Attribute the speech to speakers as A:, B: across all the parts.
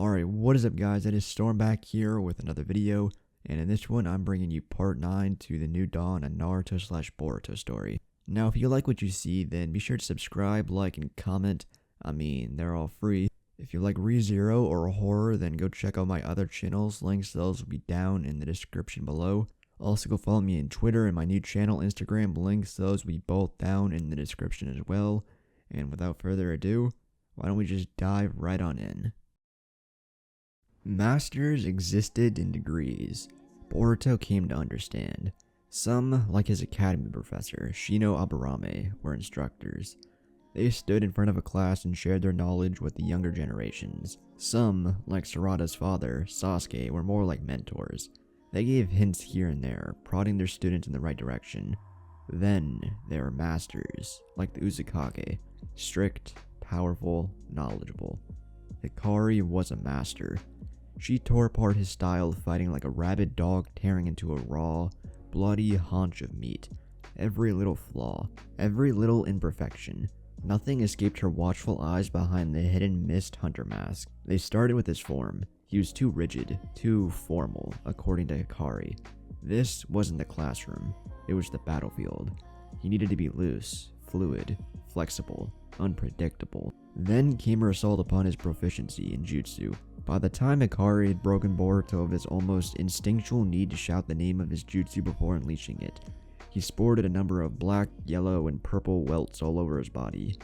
A: Alright, what is up guys, it is Storm back here with another video, and in this one I'm bringing you part 9 to the new dawn, a Naruto slash Boruto story. Now if you like what you see, then be sure to subscribe, like, and comment. I mean, they're all free. If you like ReZero or horror, then go check out my other channels, links to those will be down in the description below. Also go follow me on Twitter and my new channel, Instagram, links to those will be both down in the description as well. And without further ado, why don't we just dive right on in. Masters existed in degrees. Boruto came to understand. Some, like his academy professor, Shino Aburame, were instructors. They stood in front of a class and shared their knowledge with the younger generations. Some, like Sarada's father, Sasuke, were more like mentors. They gave hints here and there, prodding their students in the right direction. Then, there were masters, like the Uzumaki, strict, powerful, knowledgeable. Hikari was a master. She tore apart his style of fighting like a rabid dog tearing into a raw, bloody haunch of meat. Every little flaw, every little imperfection, nothing escaped her watchful eyes behind the hidden mist hunter mask. They started with his form. He was too rigid, too formal, according to Hikari. This wasn't the classroom, it was the battlefield. He needed to be loose, fluid, flexible, unpredictable. Then came her assault upon his proficiency in jutsu. By the time Hikari had broken Boruto of his almost instinctual need to shout the name of his jutsu before unleashing it, he sported a number of black, yellow, and purple welts all over his body.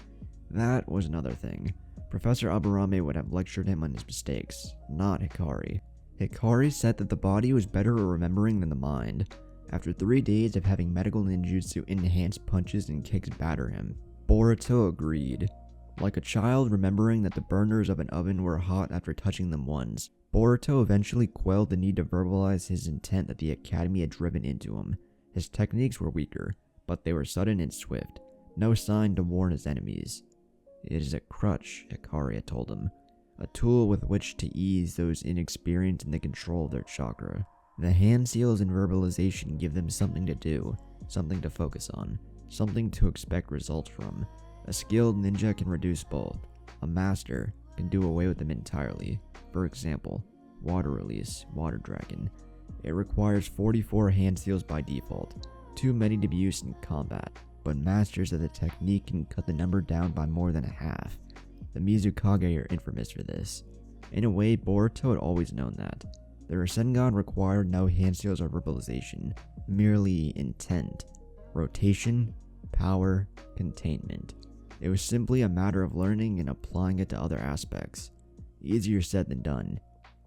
A: That was another thing. Professor Aburame would have lectured him on his mistakes, not Hikari. Hikari said that the body was better at remembering than the mind. After 3 days of having medical ninjutsu enhanced punches and kicks batter him, Boruto agreed. Like a child remembering that the burners of an oven were hot after touching them once, Boruto eventually quelled the need to verbalize his intent that the academy had driven into him. His techniques were weaker, but they were sudden and swift, no sign to warn his enemies. It is a crutch, Hikari had told him, a tool with which to ease those inexperienced in the control of their chakra. The hand seals and verbalization give them something to do, something to focus on, something to expect results from. A skilled ninja can reduce both. A master can do away with them entirely. For example, water release, water dragon. It requires 44 hand seals by default, too many to be used in combat, but masters of the technique can cut the number down by more than a half. The Mizukage are infamous for this. In a way, Boruto had always known that. The Rasengan required no hand seals or verbalization, merely intent, rotation, power, containment. It was simply a matter of learning and applying it to other aspects. Easier said than done.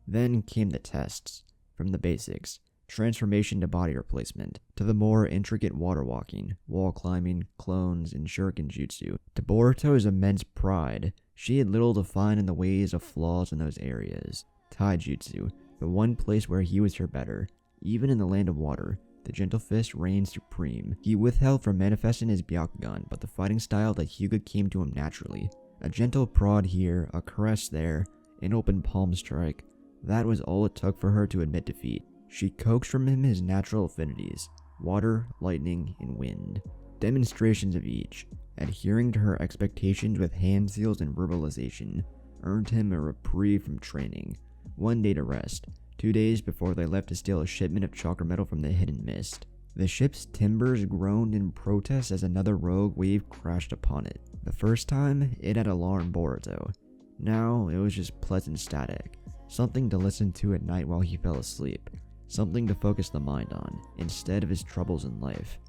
A: Then came the tests. From the basics, transformation to body replacement, to the more intricate water walking, wall climbing, clones, and shuriken jutsu. To Boruto's immense pride, she had little to find in the ways of flaws in those areas. Taijutsu, the one place where he was her better. Even in the land of water, the gentle fist reigned supreme. He withheld from manifesting his Byakugan, but the fighting style that Hyuga came to him naturally. A gentle prod here, a caress there, an open palm strike. That was all it took for her to admit defeat. She coaxed from him his natural affinities, water, lightning, and wind. Demonstrations of each, adhering to her expectations with hand seals and verbalization, earned him a reprieve from training. 1 day to rest. 2 days before they left to steal a shipment of chakra metal from the hidden mist. The ship's timbers groaned in protest as another rogue wave crashed upon it. The first time, it had alarmed Boruto. Now, it was just pleasant static. Something to listen to at night while he fell asleep. Something to focus the mind on, instead of his troubles in life.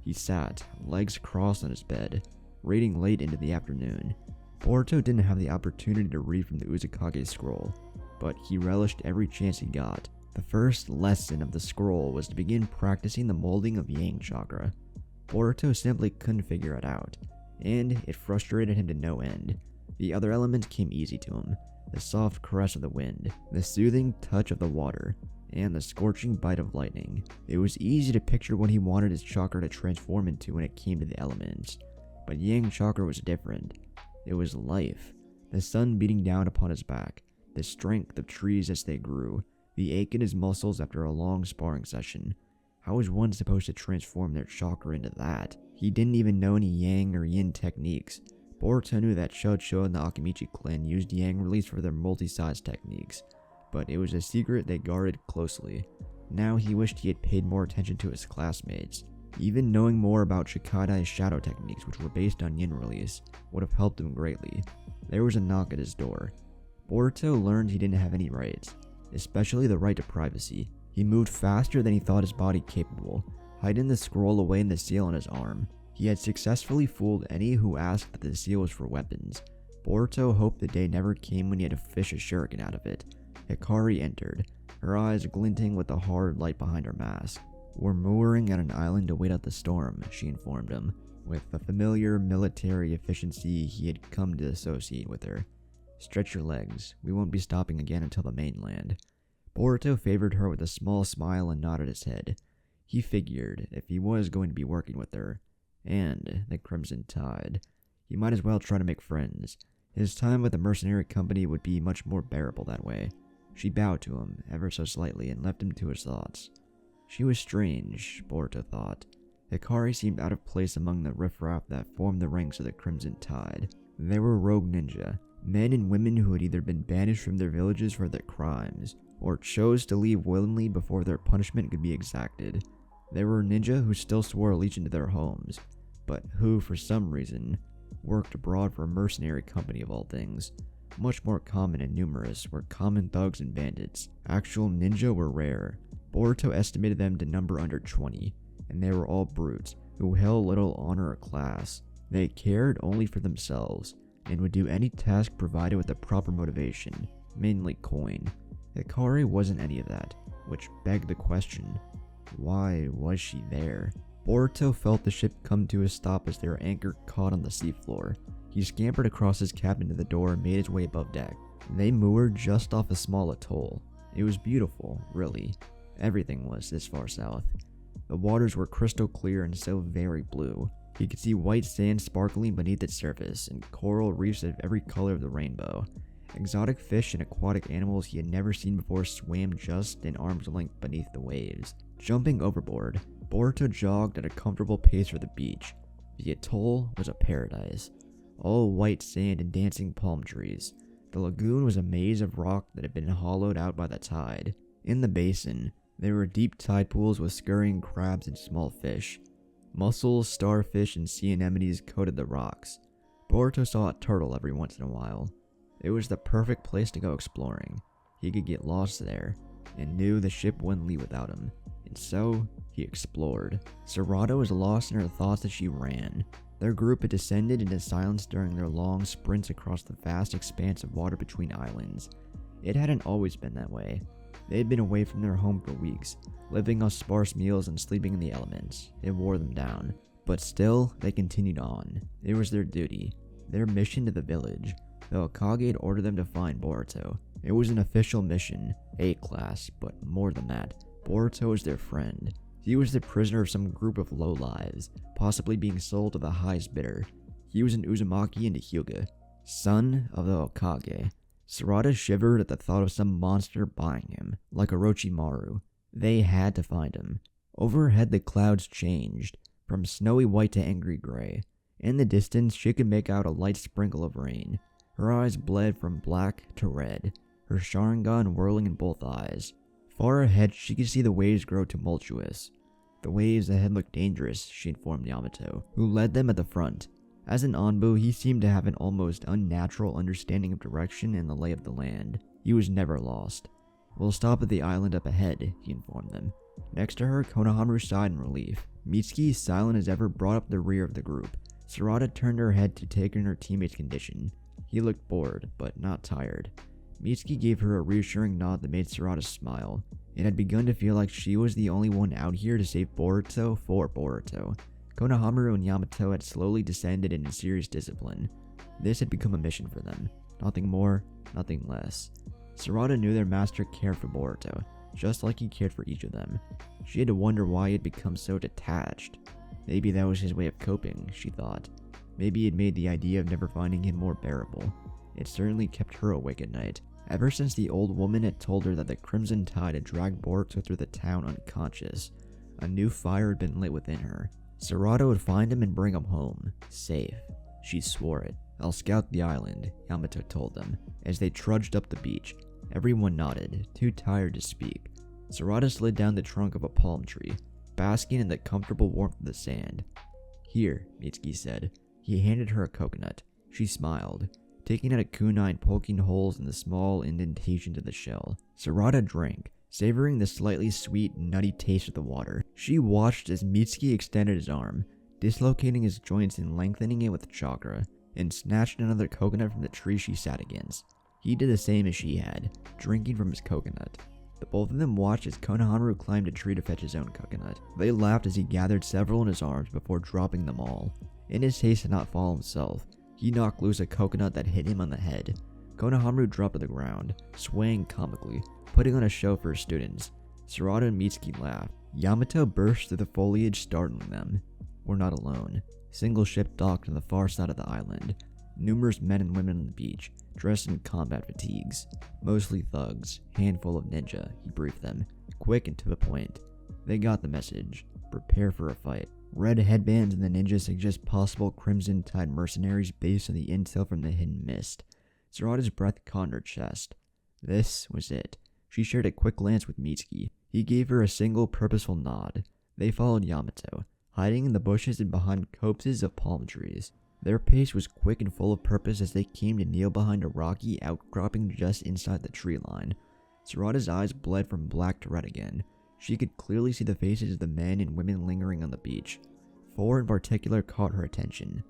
A: He sat, legs crossed on his bed, reading late into the afternoon. Boruto didn't have the opportunity to read from the Uzumaki scroll, but he relished every chance he got. The first lesson of the scroll was to begin practicing the molding of Yang chakra. Boruto simply couldn't figure it out, and it frustrated him to no end. The other elements came easy to him. The soft caress of the wind, the soothing touch of the water, and the scorching bite of lightning. It was easy to picture what he wanted his chakra to transform into when it came to the elements. But Yang chakra was different. It was life. The sun beating down upon his back, the strength of trees as they grew, the ache in his muscles after a long sparring session. How was one supposed to transform their chakra into that? He didn't even know any yang or yin techniques, Boruto knew that Chocho and the Akimichi clan used yang release for their multi-size techniques, but it was a secret they guarded closely. Now he wished he had paid more attention to his classmates. Even knowing more about Shikadai's shadow techniques, which were based on yin release, would have helped him greatly. There was a knock at his door. Boruto learned he didn't have any rights, especially the right to privacy. He moved faster than he thought his body capable, hiding the scroll away in the seal on his arm. He had successfully fooled any who asked that the seal was for weapons. Boruto hoped the day never came when he had to fish a shuriken out of it. Hikari entered, her eyes glinting with the hard light behind her mask. "We're mooring at an island to wait out the storm," she informed him, with the familiar military efficiency he had come to associate with her. "Stretch your legs. We won't be stopping again until the mainland." Boruto favored her with a small smile and nodded his head. He figured if he was going to be working with her, and the Crimson Tide, he might as well try to make friends. His time with the mercenary company would be much more bearable that way. She bowed to him, ever so slightly, and left him to his thoughts. She was strange, Boruto thought. Hikari seemed out of place among the riffraff that formed the ranks of the Crimson Tide. They were rogue ninja, men and women who had either been banished from their villages for their crimes, or chose to leave willingly before their punishment could be exacted. There were ninja who still swore allegiance to their homes, but who, for some reason, worked abroad for a mercenary company of all things. Much more common and numerous were common thugs and bandits. Actual ninja were rare. Boruto estimated them to number under 20, and they were all brutes who held little honor or class. They cared only for themselves, and would do any task provided with the proper motivation, mainly coin. Hikari wasn't any of that, which begged the question, why was she there? Boruto felt the ship come to a stop as their anchor caught on the seafloor. He scampered across his cabin to the door and made his way above deck. They moored just off a small atoll. It was beautiful, really. Everything was this far south. The waters were crystal clear and so very blue. He could see white sand sparkling beneath its surface and coral reefs of every color of the rainbow. Exotic fish and aquatic animals he had never seen before swam just an arm's length beneath the waves. Jumping overboard, Boruto jogged at a comfortable pace for the beach. The atoll was a paradise. All white sand and dancing palm trees. The lagoon was a maze of rock that had been hollowed out by the tide. In the basin, there were deep tide pools with scurrying crabs and small fish. Mussels, starfish, and sea anemones coated the rocks. Boruto saw a turtle every once in a while. It was the perfect place to go exploring. He could get lost there, and knew the ship wouldn't leave without him. And so, he explored. Sarada was lost in her thoughts as she ran. Their group had descended into silence during their long sprints across the vast expanse of water between islands. It hadn't always been that way. They had been away from their home for weeks, living off sparse meals and sleeping in the elements. It wore them down. But still, they continued on. It was their duty, their mission to the village. The Hokage had ordered them to find Boruto. It was an official mission, A-class, but more than that, Boruto was their friend. He was the prisoner of some group of lowlives, possibly being sold to the highest bidder. He was an Uzumaki and a Hyuga, son of the Hokage. Sarada shivered at the thought of some monster buying him, like Orochimaru. They had to find him. Overhead the clouds changed, from snowy white to angry gray. In the distance she could make out a light sprinkle of rain. Her eyes bled from black to red, her Sharingan whirling in both eyes. Far ahead she could see the waves grow tumultuous. The waves ahead looked dangerous, she informed Yamato, who led them at the front. As an Anbu, he seemed to have an almost unnatural understanding of direction and the lay of the land. He was never lost. "We'll stop at the island up ahead," he informed them. Next to her, Konohamaru sighed in relief. Mitsuki, silent as ever, brought up the rear of the group. Sarada turned her head to take in her teammate's condition. He looked bored, but not tired. Mitsuki gave her a reassuring nod that made Sarada smile. It had begun to feel like she was the only one out here to save Boruto for Boruto. Konohamaru and Yamato had slowly descended into serious discipline. This had become a mission for them. Nothing more, nothing less. Sarada knew their master cared for Boruto, just like he cared for each of them. She had to wonder why he had become so detached. Maybe that was his way of coping, she thought. Maybe it made the idea of never finding him more bearable. It certainly kept her awake at night. Ever since the old woman had told her that the Crimson Tide had dragged Boruto through the town unconscious, a new fire had been lit within her. Sarada would find him and bring him home, safe. She swore it. "I'll scout the island," Yamato told them. As they trudged up the beach, everyone nodded, too tired to speak. Sarada slid down the trunk of a palm tree, basking in the comfortable warmth of the sand. "Here," Mitsuki said. He handed her a coconut. She smiled, taking out a kunai and poking holes in the small indentations of the shell. Sarada drank, savoring the slightly sweet, nutty taste of the water. She watched as Mitsuki extended his arm, dislocating his joints and lengthening it with chakra, and snatched another coconut from the tree she sat against. He did the same as she had, drinking from his coconut. The both of them watched as Konohamaru climbed a tree to fetch his own coconut. They laughed as he gathered several in his arms before dropping them all. In his haste to not fall himself, he knocked loose a coconut that hit him on the head. Konohamaru dropped to the ground, swaying comically, putting on a show for his students. Sarada and Mitsuki laughed. Yamato burst through the foliage, startling them. "We're not alone." Single ship docked on the far side of the island. Numerous men and women on the beach, dressed in combat fatigues. Mostly thugs, handful of ninja, he briefed them, quick and to the point. They got the message. Prepare for a fight. Red headbands and the ninjas suggest possible Crimson Tide mercenaries based on the intel from the hidden mist. Sarada's breath caught in her chest. This was it. She shared a quick glance with Mitsuki. He gave her a single purposeful nod. They followed Yamato, hiding in the bushes and behind copses of palm trees. Their pace was quick and full of purpose as they came to kneel behind a rocky outcropping just inside the tree line. Sarada's eyes bled from black to red again. She could clearly see the faces of the men and women lingering on the beach. 4 in particular caught her attention.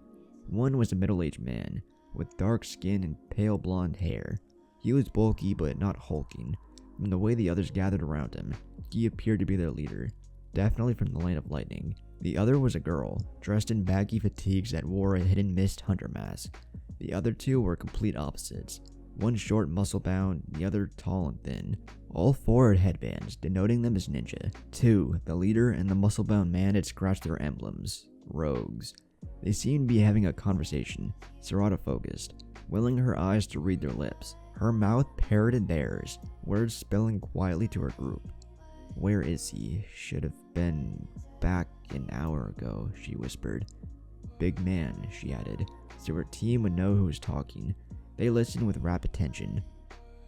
A: One was a middle-aged man, with dark skin and pale blonde hair. He was bulky but not hulking. From the way the others gathered around him, he appeared to be their leader, definitely from the Land of Lightning. The other was a girl, dressed in baggy fatigues that wore a hidden mist hunter mask. The other two were complete opposites. One short, muscle-bound, the other tall and thin. All 4 had headbands, denoting them as ninja. 2, the leader and the muscle-bound man, had scratched their emblems. Rogues. They seemed to be having a conversation. Sarada focused, willing her eyes to read their lips. Her mouth parroted theirs, words spilling quietly to her group. "Where is he? Should have been back an hour ago," she whispered. "Big man," she added, so her team would know who was talking. They listened with rapt attention.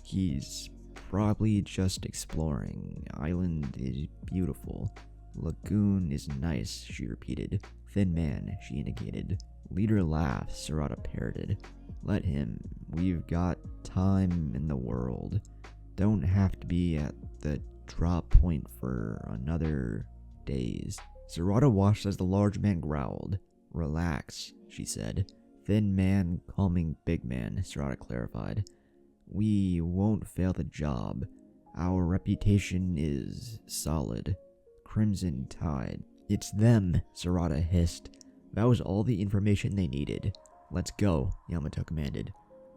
A: "He's probably just exploring. Island is beautiful. Lagoon is nice," she repeated. "Thin man," she indicated. Leader laughed, Sarada parroted. "Let him. We've got time in the world. Don't have to be at the drop point for another days." Sarada watched as the large man growled. "Relax," she said. "Thin man calming big man," Sarada clarified. "We won't fail the job. Our reputation is solid. Crimson Tide." "It's them," Sarada hissed. That was all the information they needed. "Let's go," Yamato commanded.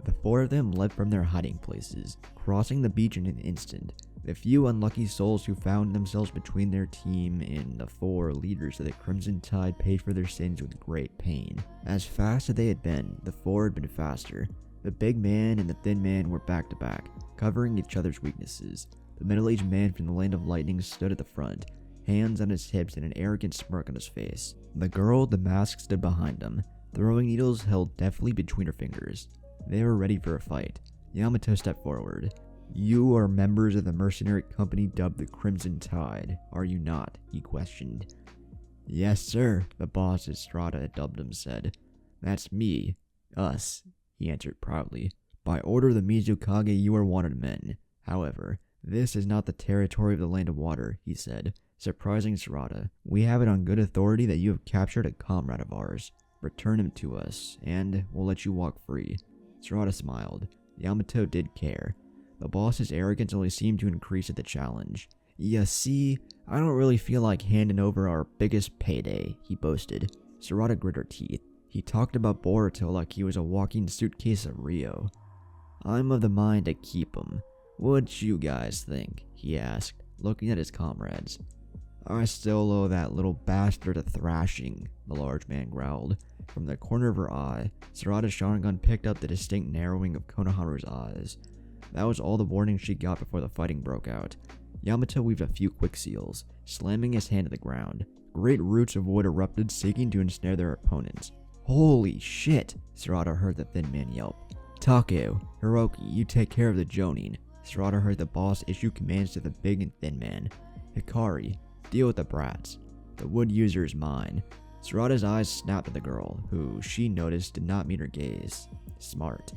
A: The 4 of them led from their hiding places, crossing the beach in an instant. The few unlucky souls who found themselves between their team and the 4 leaders of the Crimson Tide paid for their sins with great pain. As fast as they had been, the 4 had been faster. The big man and the thin man were back to back, covering each other's weaknesses. The middle-aged man from the Land of Lightning stood at the front, hands on his hips and an arrogant smirk on his face. The girl with the mask stood behind him, throwing needles held deftly between her fingers. They were ready for a fight. Yamato stepped forward. "You are members of the mercenary company dubbed the Crimson Tide, are you not?" he questioned. "Yes, sir," the boss as Sarada dubbed him said. "That's me. Us," he answered proudly. "By order of the Mizukage, you are wanted men. However, this is not the territory of the Land of Water," he said, surprising Sarada. "We have it on good authority that you have captured a comrade of ours. Return him to us, and we'll let you walk free." Sarada smiled. Yamato did care. The boss's arrogance only seemed to increase at the challenge. "Ya see, I don't really feel like handing over our biggest payday," he boasted. Sarada grit her teeth. He talked about Boruto like he was a walking suitcase of Rio. "I'm of the mind to keep him. What you guys think?" he asked, looking at his comrades. "I still owe that little bastard a thrashing," the large man growled. From the corner of her eye, Sarada's Sharingan picked up the distinct narrowing of Konohamaru's eyes. That was all the warning she got before the fighting broke out. Yamato weaved a few quick seals, slamming his hand to the ground. Great roots of wood erupted, seeking to ensnare their opponents. Holy shit, Sarada heard the thin man yelp. Takeo, Hiroki, you take care of the Jonin. Sarada heard the boss issue commands to the big and thin man. Hikari, deal with the brats. The wood user is mine. Sarada's eyes snapped at the girl, who she noticed did not meet her gaze. Smart.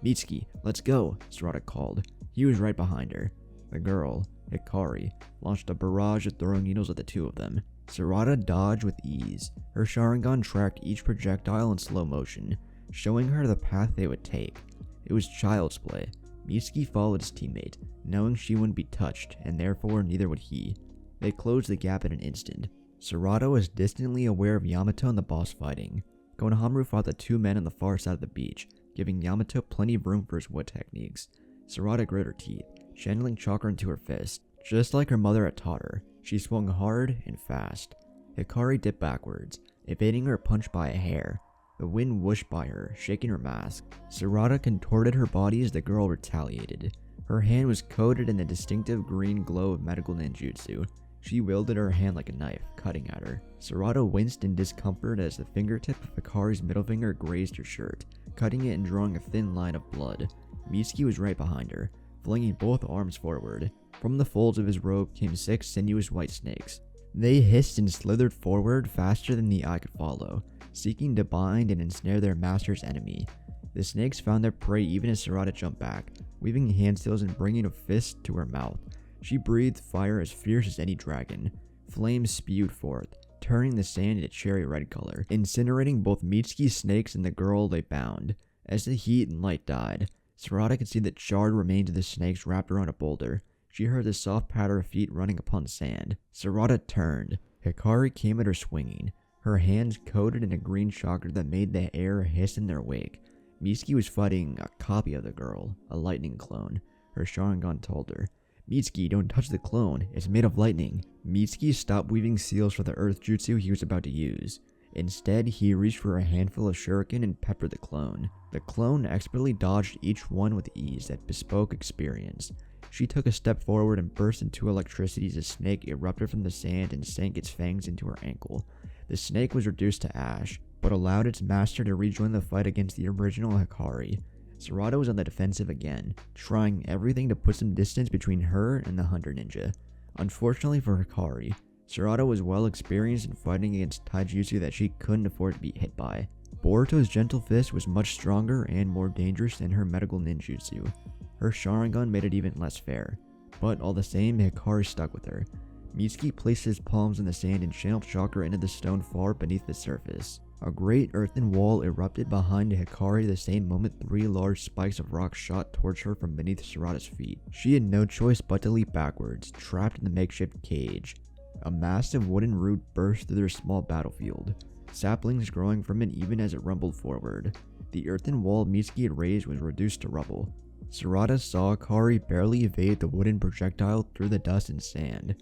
A: Mitsuki, let's go, Sarada called. He was right behind her. The girl, Hikari, launched a barrage of throwing needles at the two of them. Sarada dodged with ease. Her Sharingan tracked each projectile in slow motion, showing her the path they would take. It was child's play. Mitsuki followed his teammate, knowing she wouldn't be touched, and therefore neither would he. They closed the gap in an instant. Sarada was distantly aware of Yamato and the boss fighting. Konohamaru fought the two men on the far side of the beach, giving Yamato plenty of room for his wood techniques. Sarada grit her teeth, channeling chakra into her fist. Just like her mother had taught her, she swung hard and fast. Hikari dipped backwards, evading her punch by a hair. The wind whooshed by her, shaking her mask. Sarada contorted her body as the girl retaliated. Her hand was coated in the distinctive green glow of medical ninjutsu. She wielded her hand like a knife, cutting at her. Sarada winced in discomfort as the fingertip of Hikari's middle finger grazed her shirt, cutting it and drawing a thin line of blood. Mitsuki was right behind her, flinging both arms forward. From the folds of his robe came 6 sinuous white snakes. They hissed and slithered forward faster than the eye could follow, seeking to bind and ensnare their master's enemy. The snakes found their prey even as Sarada jumped back, weaving handsteals and bringing a fist to her mouth. She breathed fire as fierce as any dragon. Flames spewed forth, turning the sand into cherry red color, incinerating both Mitsuki's snakes and the girl they bound. As the heat and light died, Sarada could see the charred remains of the snakes wrapped around a boulder. She heard the soft patter of feet running upon sand. Sarada turned. Hikari came at her swinging, her hands coated in a green chakra that made the air hiss in their wake. Mitsuki was fighting a copy of the girl, a lightning clone. Her Sharingan told her, Mitsuki, don't touch the clone, it's made of lightning. Mitsuki stopped weaving seals for the earth jutsu he was about to use. Instead, he reached for a handful of shuriken and peppered the clone. The clone expertly dodged each one with ease that bespoke experience. She took a step forward and burst into electricity as a snake erupted from the sand and sank its fangs into her ankle. The snake was reduced to ash, but allowed its master to rejoin the fight against the original Hikari. Sarada was on the defensive again, trying everything to put some distance between her and the Hunter Ninja. Unfortunately for Hikari, Sarada was well experienced in fighting against taijutsu that she couldn't afford to be hit by. Boruto's gentle fist was much stronger and more dangerous than her medical ninjutsu. Her Sharingan made it even less fair, but all the same, Hikari stuck with her. Mitsuki placed his palms in the sand and channeled chakra into the stone far beneath the surface. A great earthen wall erupted behind Hikari the same moment 3 large spikes of rock shot towards her from beneath Sarada's feet. She had no choice but to leap backwards, trapped in the makeshift cage. A massive wooden root burst through their small battlefield, saplings growing from it even as it rumbled forward. The earthen wall Mitsuki had raised was reduced to rubble. Sarada saw Hikari barely evade the wooden projectile through the dust and sand.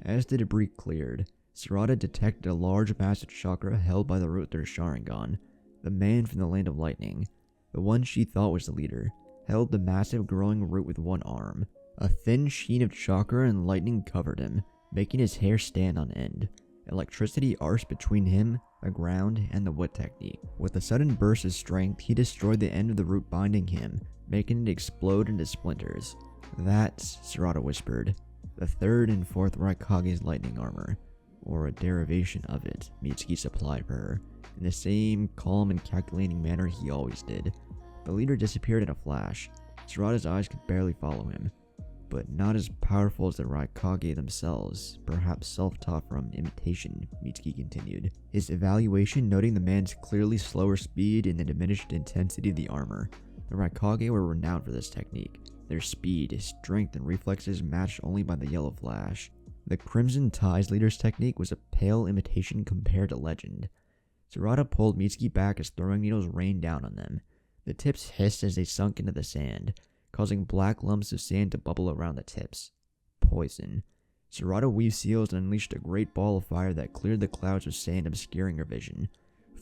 A: As the debris cleared, Sarada detected a large mass of chakra held by the root of their Sharingan. The man from the Land of Lightning, the one she thought was the leader, held the massive growing root with one arm. A thin sheen of chakra and lightning covered him, making his hair stand on end. Electricity arced between him, the ground, and the wood technique. With a sudden burst of strength, he destroyed the end of the root binding him, making it explode into splinters. That's, Sarada whispered, the 3rd and 4th Raikage's lightning armor, or a derivation of it, Mitsuki supplied for her, in the same calm and calculating manner he always did. The leader disappeared in a flash. Sarada's eyes could barely follow him, but not as powerful as the Raikage themselves, perhaps self-taught from imitation, Mitsuki continued, his evaluation noting the man's clearly slower speed and the diminished intensity of the armor. The Raikage were renowned for this technique, their speed, strength, and reflexes matched only by the yellow flash. The Crimson Tide's leader's technique was a pale imitation compared to legend. Sarada pulled Mitsuki back as throwing needles rained down on them. The tips hissed as they sunk into the sand, causing black lumps of sand to bubble around the tips. Poison. Sarada weaved seals and unleashed a great ball of fire that cleared the clouds of sand obscuring her vision.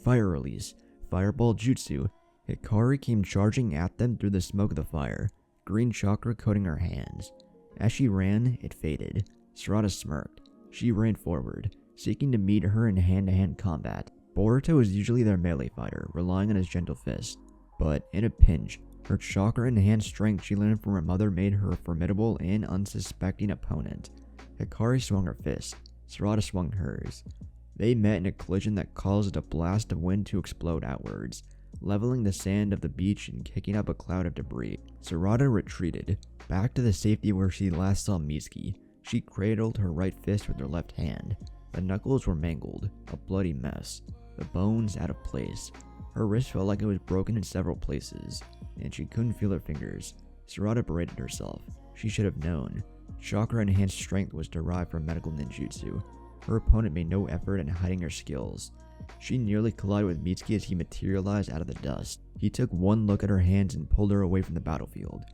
A: Fire release. Fireball jutsu. Hikari came charging at them through the smoke of the fire, green chakra coating her hands. As she ran, it faded. Sarada smirked. She ran forward, seeking to meet her in hand-to-hand combat. Boruto is usually their melee fighter, relying on his gentle fist. But in a pinch, her chakra-enhanced strength she learned from her mother made her a formidable and unsuspecting opponent. Hikari swung her fist, Sarada swung hers. They met in a collision that caused a blast of wind to explode outwards, leveling the sand of the beach and kicking up a cloud of debris. Sarada retreated, back to the safety where she last saw Mitsuki. She cradled her right fist with her left hand. The knuckles were mangled, a bloody mess, the bones out of place. Her wrist felt like it was broken in several places, and she couldn't feel her fingers. Sarada berated herself. She should have known. Chakra-enhanced strength was derived from medical ninjutsu. Her opponent made no effort in hiding her skills. She nearly collided with Mitsuki as he materialized out of the dust. He took one look at her hands and pulled her away from the battlefield.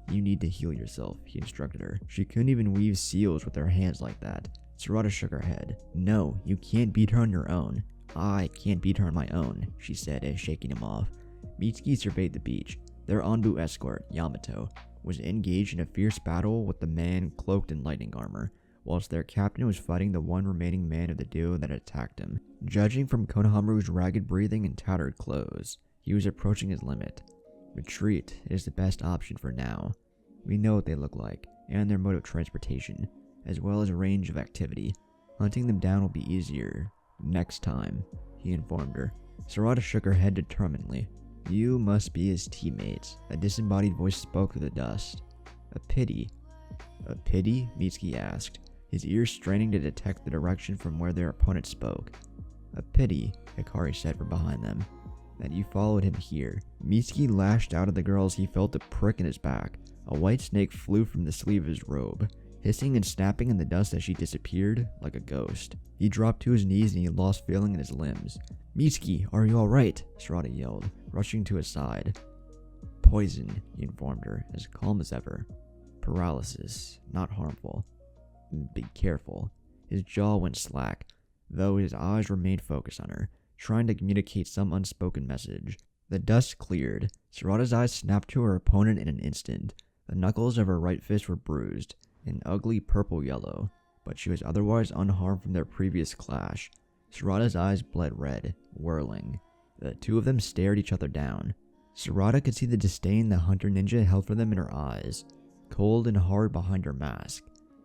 A: "You need to heal yourself," he instructed her. She couldn't even weave seals with her hands like that. Sarada shook her head. "No, you can't beat her on your own." "I can't beat her on my own," she said as shaking him off. Mitsuki surveyed the beach. Their Anbu escort, Yamato, was engaged in a fierce battle with the man cloaked in lightning armor, whilst their captain was fighting the one remaining man of the duo that attacked him. Judging from Konohamaru's ragged breathing and tattered clothes, he was approaching his limit. Retreat is the best option for now. We know what they look like, and their mode of transportation, as well as a range of activity. Hunting them down will be easier next time, he informed her. Sarada shook her head determinedly. "You must be his teammates," a disembodied voice spoke through the dust. "A pity." "A pity?" Mitsuki asked, his ears straining to detect the direction from where their opponent spoke. "A pity," Hikari said from behind them, "that you followed him here." Mitsuki lashed out at the girl as he felt a prick in his back. A white snake flew from the sleeve of his robe, hissing and snapping in the dust as she disappeared like a ghost. He dropped to his knees and he lost feeling in his limbs. "Mitsuki, are you alright?" Sarada yelled, rushing to his side. "Poison," he informed her, as calm as ever. "Paralysis, not harmful. Be careful." His jaw went slack, though his eyes remained focused on her, trying to communicate some unspoken message. The dust cleared. Sarada's eyes snapped to her opponent in an instant. The knuckles of her right fist were bruised, an ugly purple-yellow, but she was otherwise unharmed from their previous clash. Sarada's eyes bled red, whirling. The two of them stared each other down. Sarada could see the disdain the hunter ninja held for them in her eyes, cold and hard behind her mask,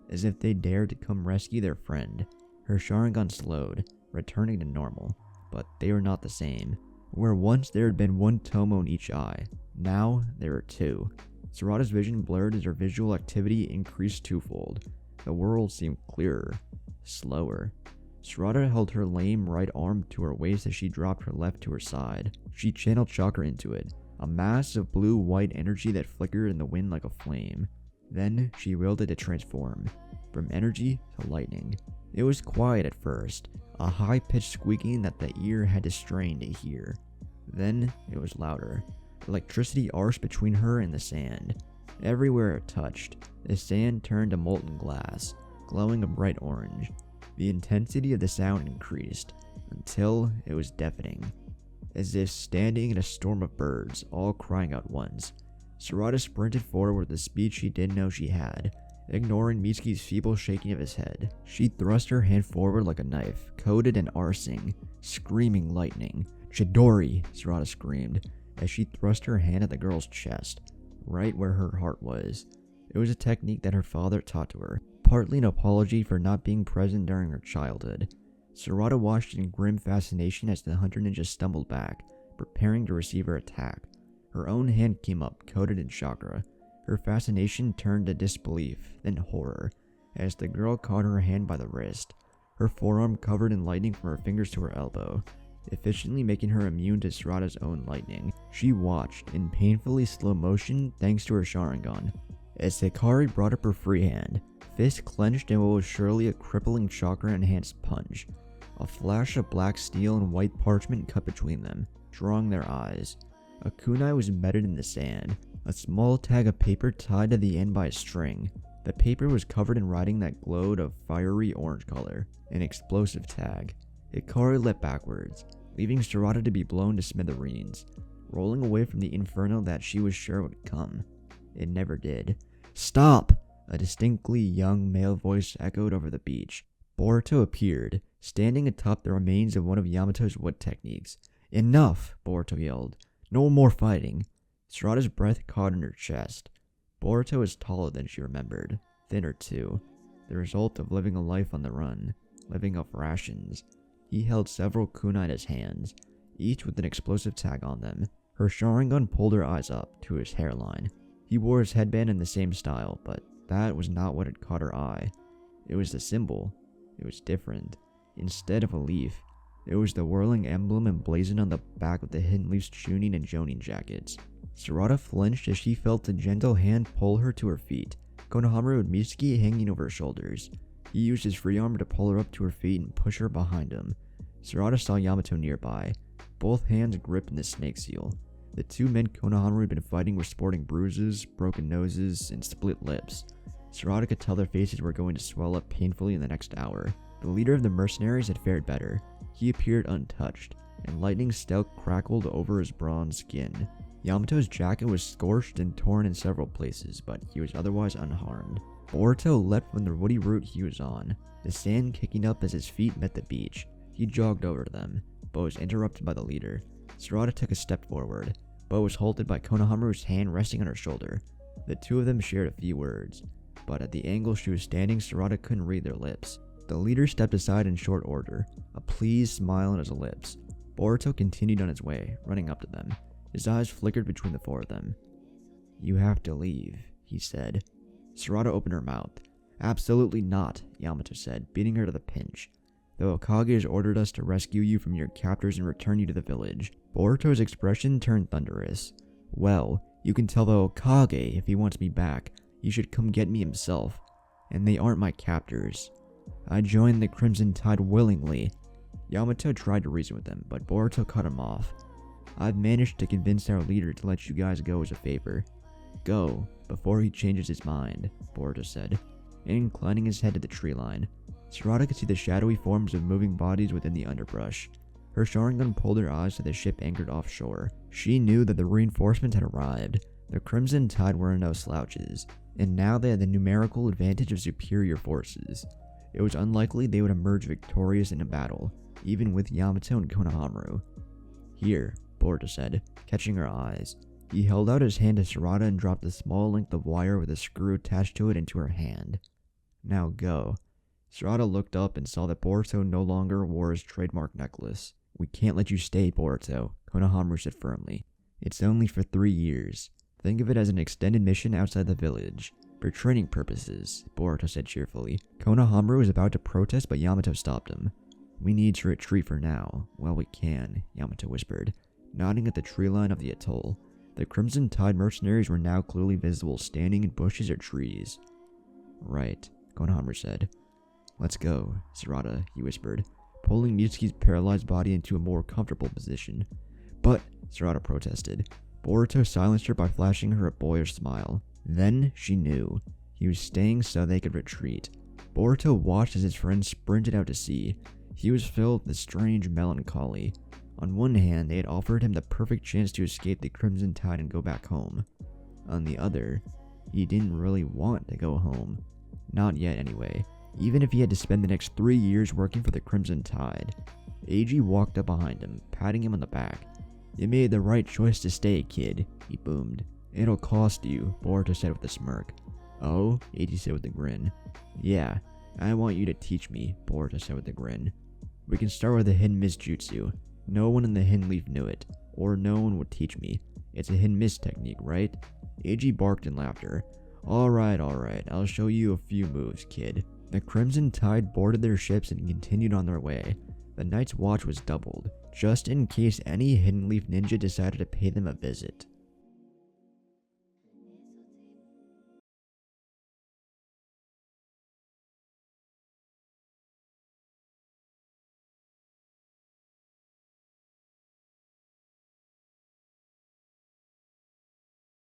A: as if they dared to come rescue their friend. Her Sharingan slowed, returning to normal, but they were not the same. Where once there had been one tomo in each eye, now there were two. Sarada's vision blurred as her visual activity increased twofold. The world seemed clearer, slower. Sarada held her lame right arm to her waist as she dropped her left to her side. She channeled chakra into it, a mass of blue-white energy that flickered in the wind like a flame. Then she willed it to transform, from energy to lightning. It was quiet at first, a high-pitched squeaking that the ear had to strain to hear. Then it was louder. Electricity arced between her and the sand. Everywhere it touched, the sand turned to molten glass, glowing a bright orange. The intensity of the sound increased, until it was deafening, as if standing in a storm of birds, all crying out once. Sarada sprinted forward with the speed she didn't know she had, ignoring Mitsuki's feeble shaking of his head. She thrust her hand forward like a knife, coated in arsing, screaming lightning. "Chidori!" Sarada screamed, as she thrust her hand at the girl's chest, right where her heart was. It was a technique that her father taught to her, partly an apology for not being present during her childhood. Sarada watched in grim fascination as the hunter ninja stumbled back, preparing to receive her attack. Her own hand came up, coated in chakra. Her fascination turned to disbelief, then horror, as the girl caught her hand by the wrist, her forearm covered in lightning from her fingers to her elbow, efficiently making her immune to Sarada's own lightning. She watched, in painfully slow motion thanks to her Sharingan, as Hikari brought up her free hand, fist clenched in what was surely a crippling chakra-enhanced punch. A flash of black steel and white parchment cut between them, drawing their eyes. A kunai was embedded in the sand, a small tag of paper tied to the end by a string. The paper was covered in writing that glowed a fiery orange color, an explosive tag. Hikari leapt backwards, leaving Sarada to be blown to smithereens, rolling away from the inferno that she was sure would come. It never did. "Stop!" A distinctly young male voice echoed over the beach. Boruto appeared, standing atop the remains of one of Yamato's wood techniques. "Enough!" Boruto yelled. "No more fighting." Sarada's breath caught in her chest. Boruto was taller than she remembered, thinner too, the result of living a life on the run, living off rations. He held several kunai in his hands, each with an explosive tag on them. Her Sharingan pulled her eyes up to his hairline. He wore his headband in the same style, but that was not what had caught her eye. It was the symbol. It was different. Instead of a leaf, it was the whirling emblem emblazoned on the back of the Hidden Leaf's Chunin and Jonin jackets. Sarada flinched as she felt a gentle hand pull her to her feet, Konohamaru and Mitsuki hanging over her shoulders. He used his free arm to pull her up to her feet and push her behind him. Sarada saw Yamato nearby, both hands gripped in the snake seal. The two men Konohamaru had been fighting were sporting bruises, broken noses, and split lips. Sarada could tell their faces were going to swell up painfully in the next hour. The leader of the mercenaries had fared better. He appeared untouched, and lightning stealth crackled over his bronze skin. Yamato's jacket was scorched and torn in several places, but he was otherwise unharmed. Boruto leapt from the woody route he was on, the sand kicking up as his feet met the beach. He jogged over to them, but was interrupted by the leader. Sarada took a step forward, but was halted by Konohamaru's hand resting on her shoulder. The two of them shared a few words, but at the angle she was standing, Sarada couldn't read their lips. The leader stepped aside in short order, a pleased smile on his lips. Boruto continued on his way, running up to them. His eyes flickered between the four of them. "You have to leave," he said. Sarada opened her mouth. "Absolutely not," Yamato said, beating her to the pinch. "The Hokage has ordered us to rescue you from your captors and return you to the village." Boruto's expression turned thunderous. "Well, you can tell the Hokage if he wants me back. He should come get me himself. And they aren't my captors. I joined the Crimson Tide willingly." Yamato tried to reason with him, but Boruto cut him off. "I've managed to convince our leader to let you guys go as a favor. Go, before he changes his mind," Boruto said, inclining his head to the tree line. Sarada could see the shadowy forms of moving bodies within the underbrush. Her Sharingan pulled her eyes to the ship anchored offshore. She knew that the reinforcement had arrived. The Crimson Tide were no slouches, and now they had the numerical advantage of superior forces. It was unlikely they would emerge victorious in a battle, even with Yamato and Konohamaru. "Here," Boruto said, catching her eyes. He held out his hand to Sarada and dropped a small length of wire with a screw attached to it into her hand. "Now go." Sarada looked up and saw that Boruto no longer wore his trademark necklace. "We can't let you stay, Boruto," Konohamaru said firmly. "It's only for 3 years. Think of it as an extended mission outside the village. For training purposes," Boruto said cheerfully. Konohamaru was about to protest, but Yamato stopped him. "We need to retreat for now, while we can," Yamato whispered, nodding at the tree line of the atoll. The Crimson Tide mercenaries were now clearly visible, standing in bushes or trees. "Right," Konohamaru said. "Let's go, Sarada," he whispered, pulling Mitsuki's paralyzed body into a more comfortable position. "But," Sarada protested. Boruto silenced her by flashing her a boyish smile. Then she knew. He was staying so they could retreat. Boruto watched as his friend sprinted out to sea. He was filled with a strange melancholy. On one hand, they had offered him the perfect chance to escape the Crimson Tide and go back home. On the other, he didn't really want to go home. Not yet, anyway. Even if he had to spend the next 3 years working for the Crimson Tide. Eiji walked up behind him, patting him on the back. "You made the right choice to stay, kid," he boomed. "It'll cost you," Boruto said with a smirk. "Oh?" Eiji said with a grin. "Yeah, I want you to teach me," Boruto said with a grin. "We can start with the Hidden Mist Jutsu. No one in the Hidden Leaf knew it, or no one would teach me. It's a Hidden Mist technique, right?" Eiji barked in laughter. Alright, I'll show you a few moves, kid." The Crimson Tide boarded their ships and continued on their way. The Night's Watch was doubled, just in case any Hidden Leaf ninja decided to pay them a visit.